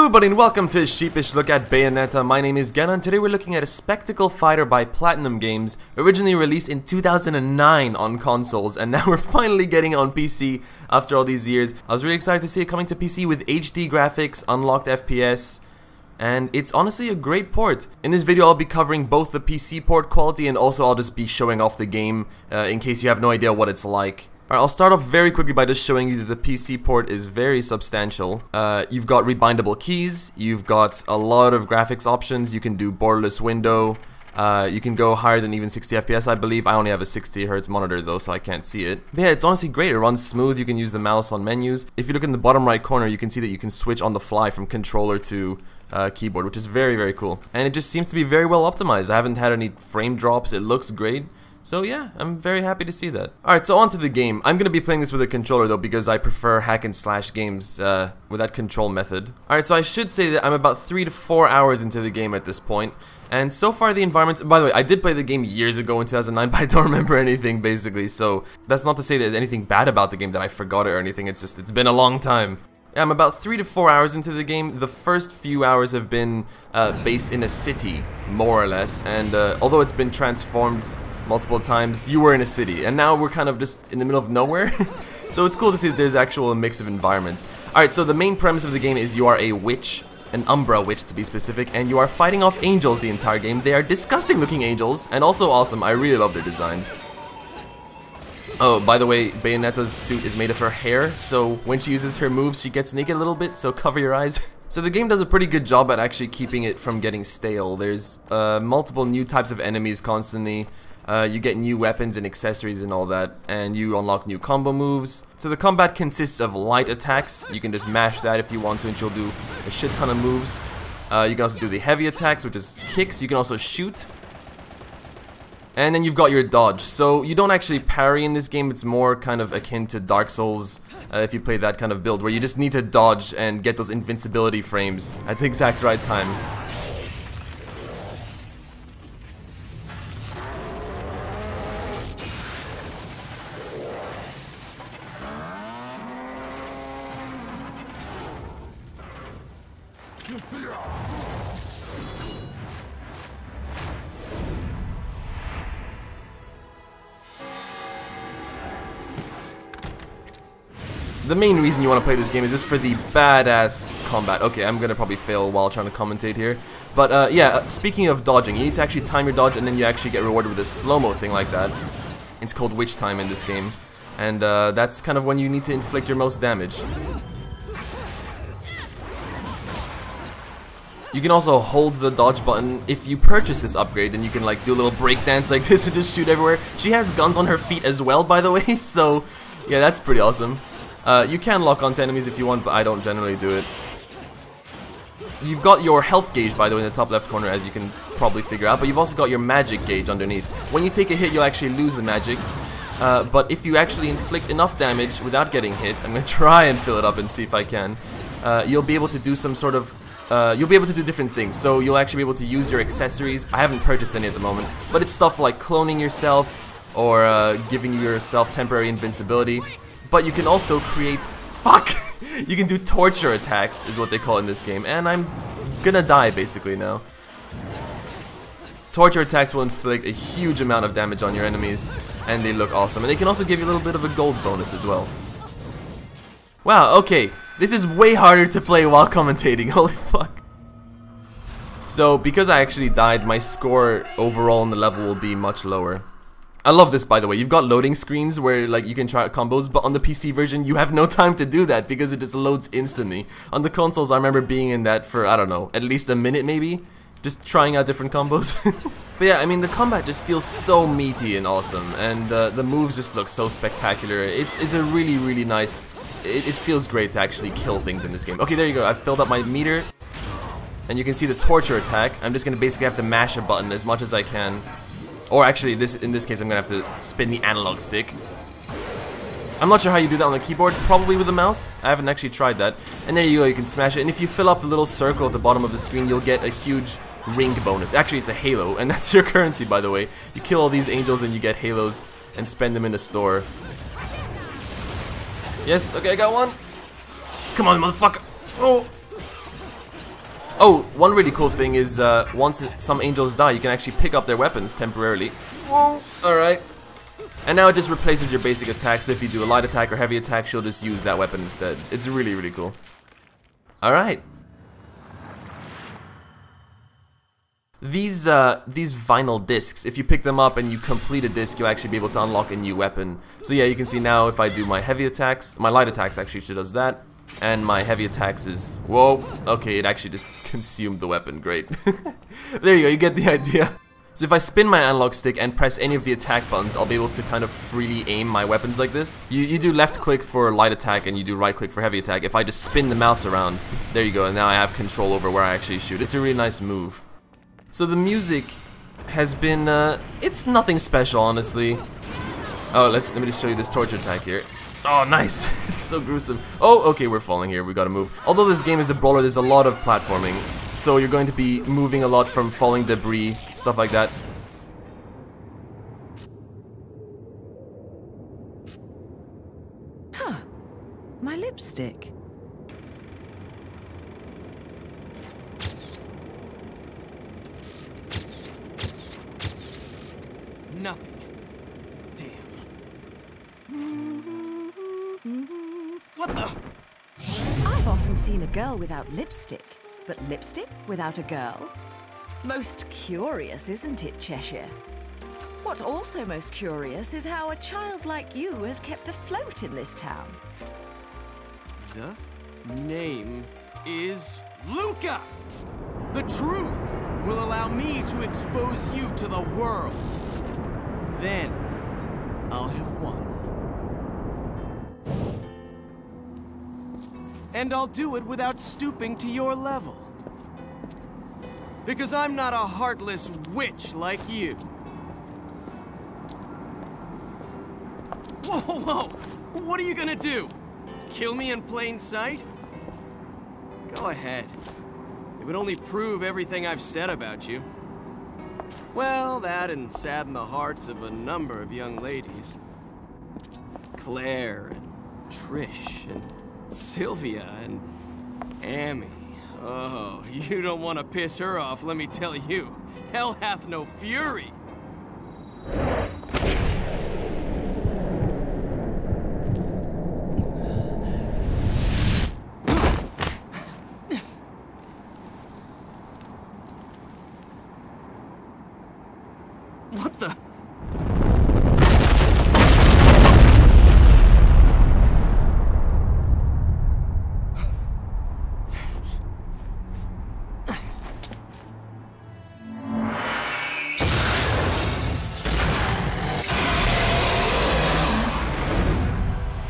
Hello everybody and welcome to Sheepish Look at Bayonetta. My name is Genna and today we're looking at a spectacle fighter by Platinum Games, originally released in 2009 on consoles, and now we're finally getting it on PC after all these years. I was really excited to see it coming to PC with HD graphics, unlocked FPS, and it's honestly a great port. In this video I'll be covering both the PC port quality and also I'll just be showing off the game in case you have no idea what it's like. Alright, I'll start off very quickly by just showing you that the PC port is very substantial. You've got rebindable keys, you've got a lot of graphics options, you can do borderless window, you can go higher than even 60 FPS I believe. I only have a 60Hz monitor though, so I can't see it. But yeah, it's honestly great, it runs smooth, you can use the mouse on menus. If you look in the bottom right corner, you can see that you can switch on the fly from controller to keyboard, which is very, very cool. And it just seems to be very well optimized. I haven't had any frame drops, it looks great. So yeah, I'm very happy to see that. Alright, so on to the game. I'm going to be playing this with a controller though because I prefer hack and slash games with that control method. Alright, so I should say that I'm about 3 to 4 hours into the game at this point. And so far the environments, by the way, I did play the game years ago in 2009, but I don't remember anything basically. So that's not to say that there's anything bad about the game that I forgot it or anything, it's just, it's been a long time. Yeah, I'm about 3 to 4 hours into the game. The first few hours have been based in a city, more or less. And although it's been transformed multiple times, you were in a city, and now we're kind of just in the middle of nowhere. So it's cool to see that there's actual mix of environments. Alright, so the main premise of the game is you are a witch, an Umbra witch to be specific, and you are fighting off angels the entire game. They are disgusting looking angels, and also awesome. I really love their designs. Oh, by the way, Bayonetta's suit is made of her hair, so when she uses her moves, she gets naked a little bit, so cover your eyes. So the game does a pretty good job at actually keeping it from getting stale. There's multiple new types of enemies constantly. You get new weapons and accessories and all that, and you unlock new combo moves. So the combat consists of light attacks. You can just mash that if you want to and she'll do a shit ton of moves. You can also do the heavy attacks, which is kicks. You can also shoot. And then you've got your dodge. So you don't actually parry in this game, it's more kind of akin to Dark Souls if you play that kind of build, where you just need to dodge and get those invincibility frames at the exact right time. The main reason you want to play this game is just for the badass combat. Okay, I'm gonna probably fail while trying to commentate here. But yeah, speaking of dodging, you need to actually time your dodge and then you actually get rewarded with a slow-mo thing like that. It's called witch time in this game. And that's kind of when you need to inflict your most damage. You can also hold the dodge button. If you purchase this upgrade, then you can like do a little breakdance like this and just shoot everywhere. She has guns on her feet as well, by the way, so yeah, that's pretty awesome. You can lock onto enemies if you want, but I don't generally do it. You've got your health gauge, by the way, in the top left corner, as you can probably figure out, but you've also got your magic gauge underneath. When you take a hit, you'll actually lose the magic, but if you actually inflict enough damage without getting hit, I'm going to try and fill it up and see if I can, you'll be able to do some sort of you'll be able to do different things. So you'll actually be able to use your accessories. I haven't purchased any at the moment, but it's stuff like cloning yourself or giving yourself temporary invincibility. But you can also create... Fuck! You can do torture attacks, is what they call it in this game. And I'm gonna die, basically, now. Torture attacks will inflict a huge amount of damage on your enemies. And they look awesome. And they can also give you a little bit of a gold bonus as well. Wow, okay. This is way harder to play while commentating. Holy fuck. So, because I actually died, my score overall in the level will be much lower. I love this, by the way. You've got loading screens where like you can try out combos, but on the PC version you have no time to do that because it just loads instantly. On the consoles I remember being in that for, I don't know, at least a minute maybe, just trying out different combos. But yeah, I mean the combat just feels so meaty and awesome, and the moves just look so spectacular. It's a really, really nice, it feels great to actually kill things in this game. Okay, there you go, I've filled up my meter, and you can see the torture attack. I'm just gonna basically have to mash a button as much as I can. Or actually, in this case, I'm going to have to spin the analog stick. I'm not sure how you do that on the keyboard, probably with the mouse. I haven't actually tried that. And there you go, you can smash it. And if you fill up the little circle at the bottom of the screen, you'll get a huge ring bonus. Actually, it's a halo, and that's your currency, by the way. You kill all these angels and you get halos and spend them in the store. Yes, okay, I got one. Come on, motherfucker. Oh. Oh, one really cool thing is once some angels die, you can actually pick up their weapons temporarily. Whoa! Alright. And now it just replaces your basic attack, so if you do a light attack or heavy attack, she'll just use that weapon instead. It's really, really cool. Alright. These vinyl discs, if you pick them up and you complete a disc, you'll actually be able to unlock a new weapon. So yeah, you can see now if I do my heavy attacks, my light attacks actually she does that, and my heavy attacks is, whoa, okay, it actually just consumed the weapon, great. There you go, you get the idea. So if I spin my analog stick and press any of the attack buttons, I'll be able to kind of freely aim my weapons like this. You do left click for light attack and you do right click for heavy attack. If I just spin the mouse around, there you go, and now I have control over where I actually shoot. It's a really nice move. So the music has been, it's nothing special, honestly. Oh, let me just show you this torture attack here. Oh, nice. It's so gruesome. Oh, okay, we're falling here. We gotta move. Although this game is a brawler, there's a lot of platforming. So you're going to be moving a lot from falling debris, stuff like that. Huh. My lipstick. Nothing. Damn. What the? I've often seen a girl without lipstick, but lipstick without a girl? Most curious, isn't it, Cheshire? What's also most curious is how a child like you has kept afloat in this town. The name is Luca! The truth will allow me to expose you to the world. Then, I'll have won. And I'll do it without stooping to your level. Because I'm not a heartless witch like you. Whoa, whoa! What are you gonna do? Kill me in plain sight? Go ahead. It would only prove everything I've said about you. Well, that and sadden the hearts of a number of young ladies. Claire and Trish and Sylvia and Amy. Oh, you don't want to piss her off, let me tell you. Hell hath no fury. What the?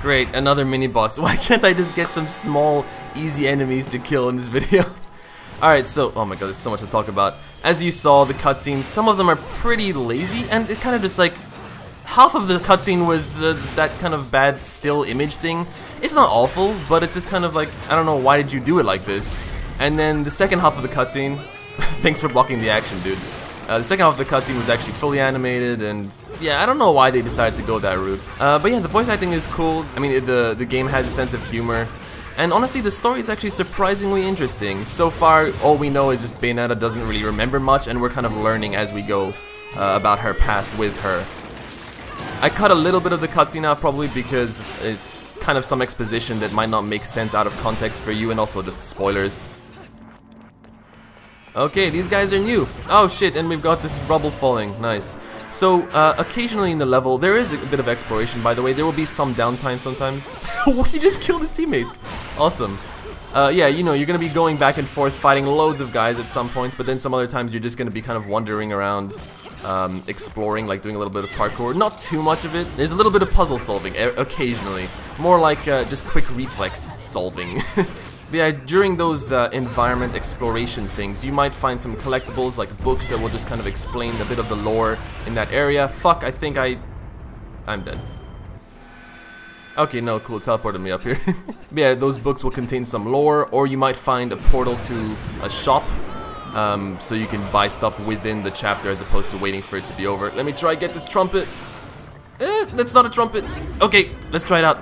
Great, another mini boss. Why can't I just get some small, easy enemies to kill in this video? Alright, so, oh my god, there's so much to talk about. As you saw, the cutscenes, some of them are pretty lazy, and it kind of just like, half of the cutscene was that kind of bad still image thing. It's not awful, but it's just kind of like, I don't know, why did you do it like this? And then the second half of the cutscene, thanks for blocking the action, dude. The second half of the cutscene was actually fully animated, and yeah, I don't know why they decided to go that route. But yeah, the voice acting is cool. I mean, the game has a sense of humor. And honestly, the story is actually surprisingly interesting. So far, all we know is just Bayonetta doesn't really remember much, and we're kind of learning as we go about her past with her. I cut a little bit of the cutscene out probably because it's kind of some exposition that might not make sense out of context for you, and also just spoilers. Okay, these guys are new. Oh shit, and we've got this rubble falling. Nice. So, occasionally in the level, there is a bit of exploration, by the way. There will be some downtime sometimes. He just killed his teammates. Awesome. Yeah, you know, you're going to be going back and forth fighting loads of guys at some points, but then some other times you're just going to be kind of wandering around, exploring, like doing a little bit of parkour. Not too much of it. There's a little bit of puzzle solving, occasionally. More like just quick reflex solving. But yeah, during those environment exploration things, you might find some collectibles, like books that will just kind of explain a bit of the lore in that area. Fuck, I think I'm dead. Okay, no, cool, it teleported me up here. But yeah, those books will contain some lore, or you might find a portal to a shop, so you can buy stuff within the chapter as opposed to waiting for it to be over. Let me try get this trumpet. That's not a trumpet. Okay, let's try it out.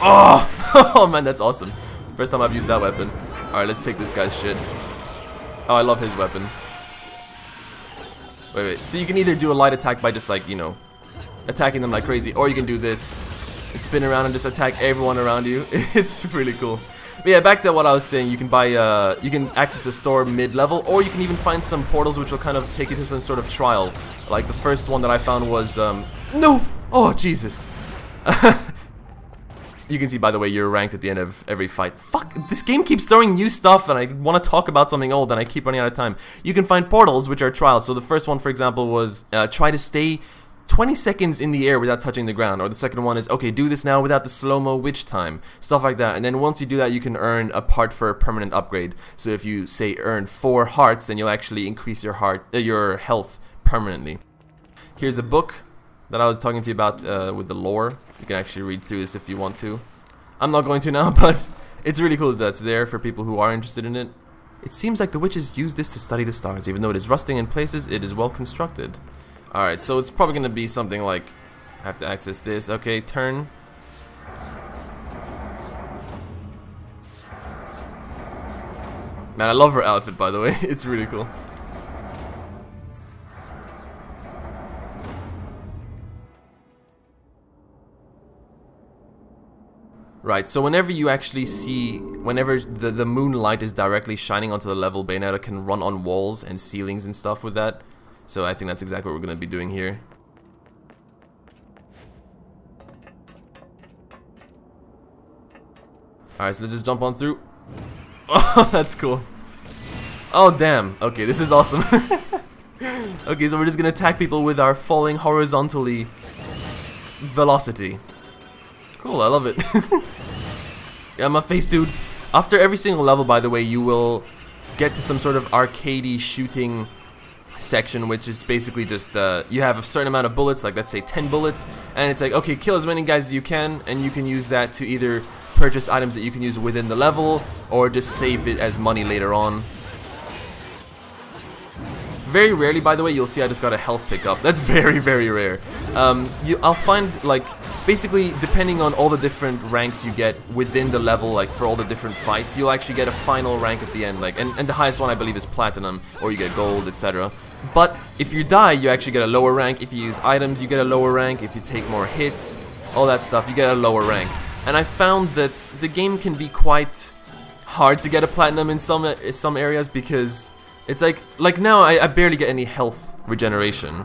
Oh, oh man, that's awesome. First time I've used that weapon. Alright, let's take this guy's shit. Oh, I love his weapon. Wait. So you can either do a light attack by just like, you know, attacking them like crazy, or you can do this and spin around and just attack everyone around you. It's really cool. But yeah, back to what I was saying. You can buy, you can access the store mid-level, or you can even find some portals which will kind of take you to some sort of trial. Like the first one that I found was, no! Oh, Jesus! You can see, by the way, you're ranked at the end of every fight. Fuck, this game keeps throwing new stuff, and I want to talk about something old, and I keep running out of time. You can find portals, which are trials. So the first one, for example, was try to stay 20 seconds in the air without touching the ground. Or the second one is, okay, do this now without the slow-mo witch time. Stuff like that. And then once you do that, you can earn a part for a permanent upgrade. So if you, say, earn 4 hearts, then you'll actually increase your health permanently. Here's a book that I was talking to you about with the lore. You can actually read through this if you want to. I'm not going to now, but it's really cool that that's there for people who are interested in it. It seems like the witches use this to study the stars. Even though it is rusting in places, it is well constructed. Alright, so it's probably going to be something like, I have to access this. Okay, turn. Man, I love her outfit, by the way. It's really cool. Right, so whenever you actually see, whenever the moonlight is directly shining onto the level, Bayonetta can run on walls and ceilings and stuff with that. So I think that's exactly what we're going to be doing here. Alright, so let's just jump on through. Oh, that's cool. Oh, damn. Okay, this is awesome. Okay, so we're just going to attack people with our falling horizontally velocity. Cool, I love it. Yeah, my face, dude. After every single level, by the way, you will get to some sort of arcadey shooting section, which is basically just you have a certain amount of bullets, like let's say 10 bullets, and it's like, okay, kill as many guys as you can, and you can use that to either purchase items that you can use within the level, or just save it as money later on. Very rarely, by the way, you'll see I just got a health pickup. That's very, very rare. I'll find, like, basically, depending on all the different ranks you get within the level, like, for all the different fights, you'll actually get a final rank at the end, like, and the highest one, I believe, is platinum, or you get gold, etc. But if you die, you actually get a lower rank. If you use items, you get a lower rank. If you take more hits, all that stuff, you get a lower rank. And I found that the game can be quite hard to get a platinum in some areas, because it's like now I barely get any health regeneration.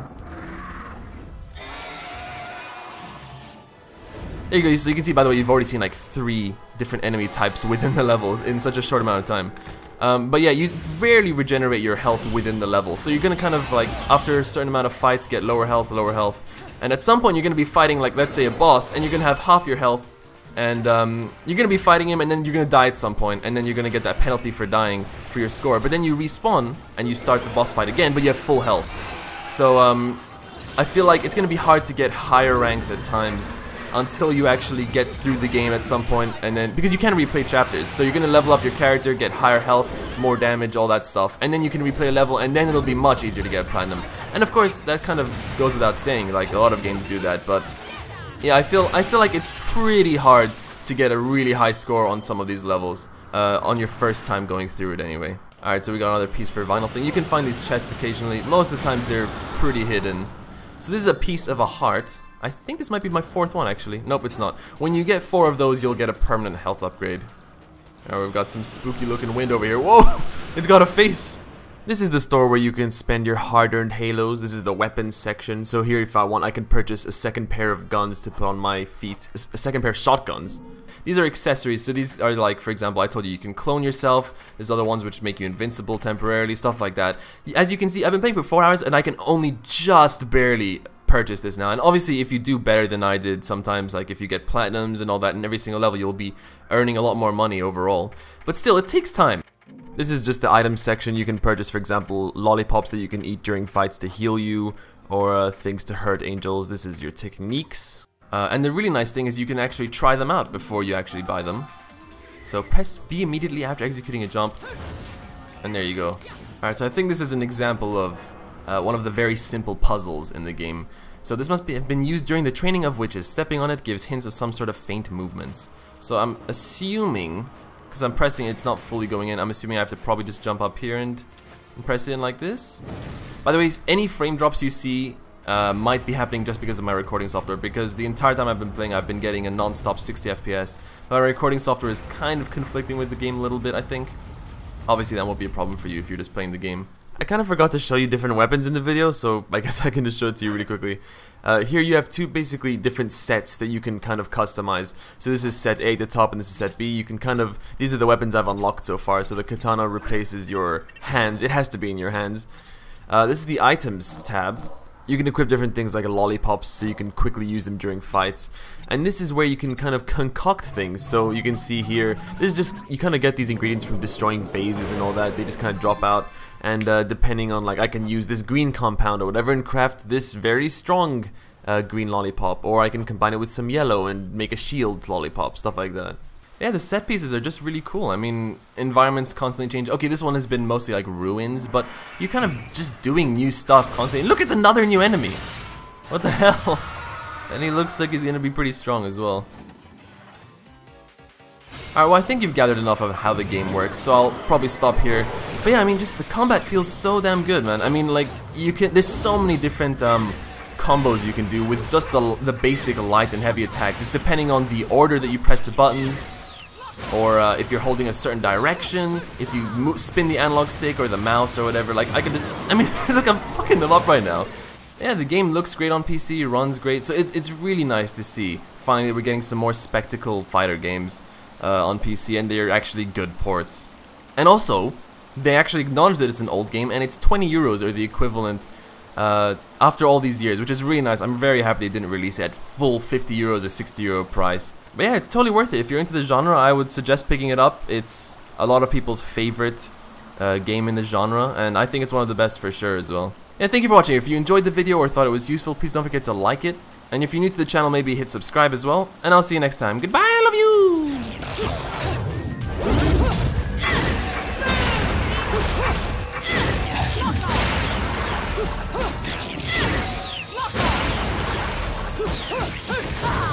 There you go, so you can see, by the way, you've already seen like 3 different enemy types within the level in such a short amount of time. But yeah, you rarely regenerate your health within the level, so you're gonna kind of like, after a certain amount of fights, get lower health, and at some point you're gonna be fighting, like, let's say a boss, and you're gonna have half your health, and you're gonna be fighting him, and then you're gonna die at some point, and then you're gonna get that penalty for dying for your score. But then you respawn and you start the boss fight again, but you have full health. So I feel like it's gonna be hard to get higher ranks at times until you actually get through the game at some point, and then because you can replay chapters, so you're gonna level up your character, get higher health, more damage, all that stuff, and then you can replay a level, and then it'll be much easier to get platinum. And of course, that kind of goes without saying, like a lot of games do that, but yeah, I feel like it's pretty hard to get a really high score on some of these levels on your first time going through it anyway. Alright, so we got another piece for vinyl thing. You can find these chests occasionally. Most of the times they're pretty hidden. So this is a piece of a heart. I think this might be my 4th one, actually. Nope, it's not. When you get 4 of those, you'll get a permanent health upgrade. Now we've got some spooky looking wind over here. Whoa! It's got a face! This is the store where you can spend your hard-earned halos. This is the weapons section. So here, if I want, I can purchase a second pair of guns to put on my feet. A second pair of shotguns. These are accessories. So these are like, for example, I told you can clone yourself. There's other ones which make you invincible temporarily, stuff like that. As you can see, I've been playing for 4 hours and I can only just barely purchase this now. And obviously, if you do better than I did, sometimes, like if you get platinums and all that in every single level, you'll be earning a lot more money overall. But still, it takes time. This is just the items section. You can purchase, for example, lollipops that you can eat during fights to heal you, or things to hurt angels. This is your techniques. And the really nice thing is you can actually try them out before you actually buy them. So press B immediately after executing a jump, and there you go. Alright, so I think this is an example of one of the very simple puzzles in the game. So this must have been used during the training of witches. Stepping on it gives hints of some sort of faint movements. So I'm assuming, because I'm pressing it, it's not fully going in, I'm assuming I have to probably just jump up here and and press it in like this. By the way, any frame drops you see might be happening just because of my recording software, because the entire time I've been playing I've been getting a non-stop 60 FPS. My recording software is kind of conflicting with the game a little bit, I think. Obviously that won't be a problem for you if you're just playing the game. I kind of forgot to show you different weapons in the video, so I guess I can just show it to you really quickly. Here you have two basically different sets that you can kind of customize. So this is set A at the top and this is set B. You can kind of, these are the weapons I've unlocked so far. So the katana replaces your hands. It has to be in your hands. This is the items tab. You can equip different things like lollipops so you can quickly use them during fights. And this is where you can kind of concoct things. So you can see here, this is just, you kind of get these ingredients from destroying vases and all that. They just kind of drop out. And depending on, like, I can use this green compound or whatever and craft this very strong green lollipop. Or I can combine it with some yellow and make a shield lollipop, stuff like that. Yeah, the set pieces are just really cool. I mean, environments constantly change. Okay, this one has been mostly like ruins, but you're kind of just doing new stuff constantly. Look, it's another new enemy! What the hell? And he looks like he's gonna be pretty strong as well. Alright, well, I think you've gathered enough of how the game works, so I'll probably stop here. But yeah, I mean, just the combat feels so damn good, man. I mean, like, there's so many different combos you can do with just the basic light and heavy attack, just depending on the order that you press the buttons, or if you're holding a certain direction, if you spin the analog stick or the mouse or whatever. Like, I can just, I mean, look, I'm fucking them up right now. Yeah, the game looks great on PC, runs great, so it's really nice to see finally that we're getting some more spectacle fighter games on PC, and they're actually good ports. And also, they actually acknowledge that it's an old game, and it's 20 euros or the equivalent after all these years, which is really nice. I'm very happy they didn't release it at full 50 euros or 60 euro price. But yeah, it's totally worth it. If you're into the genre, I would suggest picking it up. It's a lot of people's favorite game in the genre, and I think it's one of the best for sure as well. Yeah, thank you for watching. If you enjoyed the video or thought it was useful, please don't forget to like it. And if you're new to the channel, maybe hit subscribe as well. And I'll see you next time. Goodbye, I love you! Ah!